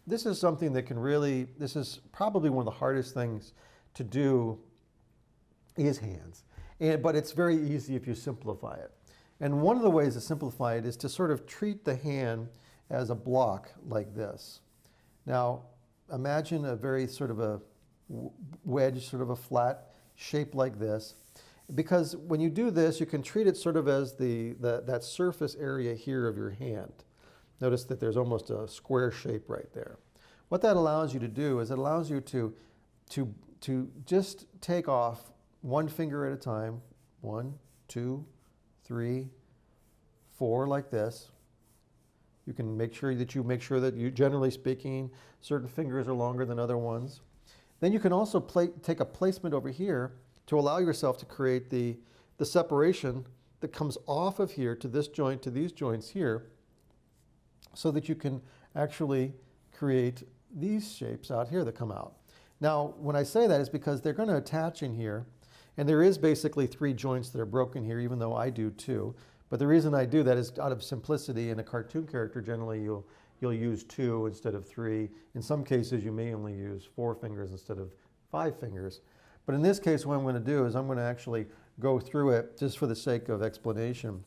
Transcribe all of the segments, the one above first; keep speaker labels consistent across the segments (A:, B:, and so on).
A: this is something that can really, this is probably one of the hardest things to do is hands. But it's very easy if you simplify it. And one of the ways to simplify it is to sort of treat the hand as a block like this. Now, imagine a very sort of a wedge, sort of a flat shape like this. Because when you do this, you can treat it sort of as that surface area here of your hand. Notice that there's almost a square shape right there. What that allows you to do is it allows you to just take off one finger at a time. 1, 2, 3, 4, like this. You can make sure that you, generally speaking, certain fingers are longer than other ones. Then you can also take a placement over here to allow yourself to create the separation that comes off of here to this joint, to these joints here, so that you can actually create these shapes out here that come out. Now, when I say that, it's because they're going to attach in here, and there is basically 3 joints that are broken here, even though I do 2. But the reason I do that is out of simplicity. In a cartoon character, generally you'll use 2 instead of 3. In some cases, you may only use 4 fingers instead of 5 fingers. But in this case, what I'm going to do is I'm going to actually go through it just for the sake of explanation.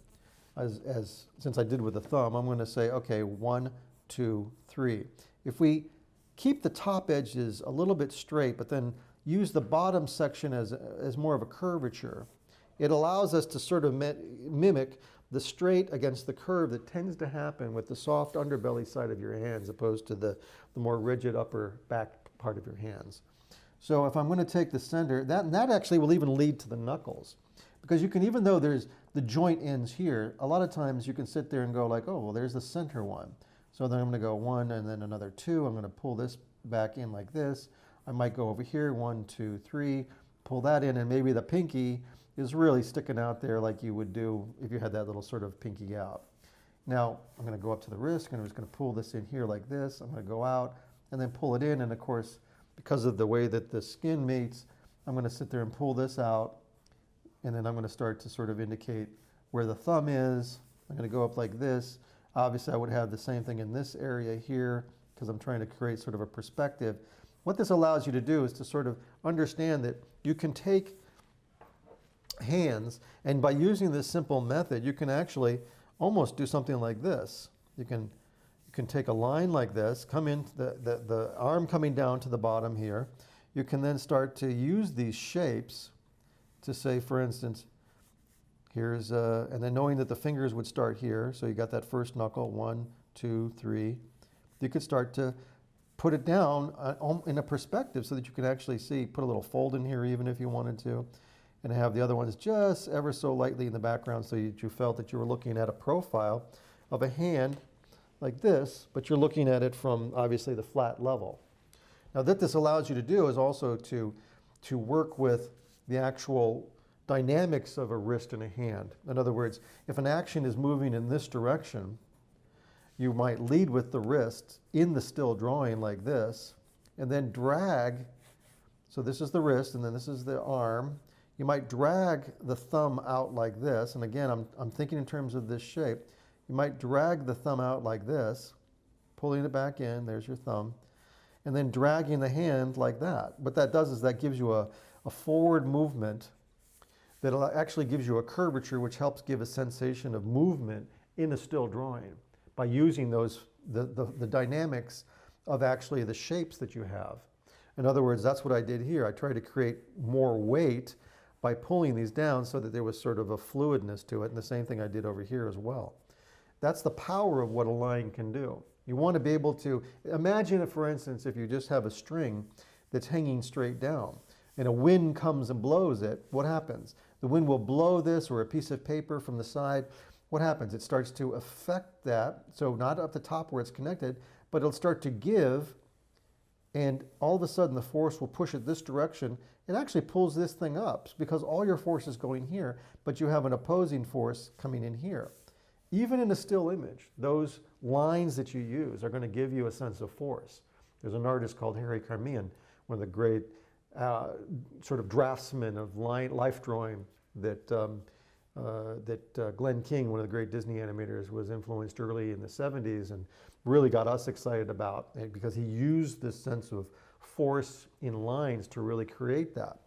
A: Since I did with the thumb, I'm going to say, okay, 1, 2, 3. If we keep the top edges a little bit straight, but then use the bottom section as more of a curvature, it allows us to sort of mimic the straight against the curve that tends to happen with the soft underbelly side of your hands, opposed to the more rigid upper back part of your hands. So if I'm going to take the center, that actually will even lead to the knuckles. Because you can, even though there's the joint ends here, a lot of times you can sit there and go like, oh, well, there's the center one. So then I'm going to go 1 and then another 2. I'm going to pull this back in like this. I might go over here, 1, 2, 3, pull that in, and maybe the pinky is really sticking out there like you would do if you had that little sort of pinky out. Now, I'm going to go up to the wrist, and I'm just going to pull this in here like this. I'm going to go out and then pull it in, and of course, because of the way that the skin meets, I'm going to sit there and pull this out, and then I'm going to start to sort of indicate where the thumb is. I'm going to go up like this. Obviously, I would have the same thing in this area here because I'm trying to create sort of a perspective. What this allows you to do is to sort of understand that you can take hands, and by using this simple method, you can actually almost do something like this. You can take a line like this, come in, the arm coming down to the bottom here. You can then start to use these shapes to say, for instance, here's, and then knowing that the fingers would start here, so you got that first knuckle, 1, 2, 3. You could start to put it down in a perspective so that you can actually see, put a little fold in here even if you wanted to, and have the other ones just ever so lightly in the background so that you felt that you were looking at a profile of a hand like this, but you're looking at it from obviously the flat level. Now, what this allows you to do is also to work with the actual dynamics of a wrist and a hand. In other words, if an action is moving in this direction, you might lead with the wrist in the still drawing like this, and then drag. So this is the wrist, and then this is the arm. You might drag the thumb out like this, and again, I'm thinking in terms of this shape. You might drag the thumb out like this, pulling it back in, there's your thumb, and then dragging the hand like that. What that does is that gives you a forward movement that actually gives you a curvature, which helps give a sensation of movement in a still drawing by using the dynamics of actually the shapes that you have. In other words, that's what I did here. I tried to create more weight by pulling these down so that there was sort of a fluidness to it, and the same thing I did over here as well. That's the power of what a line can do. You want to be able to imagine, for instance, if you just have a string that's hanging straight down and a wind comes and blows it, what happens? The wind will blow this or a piece of paper from the side. What happens? It starts to affect that, so not at the top where it's connected, but it'll start to give, and all of a sudden the force will push it this direction. It actually pulls this thing up because all your force is going here, but you have an opposing force coming in here. Even in a still image, those lines that you use are going to give you a sense of force. There's an artist called Harry Carmian, one of the great sort of draftsmen of life drawing that Glenn King, one of the great Disney animators, was influenced early in the 70s and really got us excited about, because he used this sense of force in lines to really create that.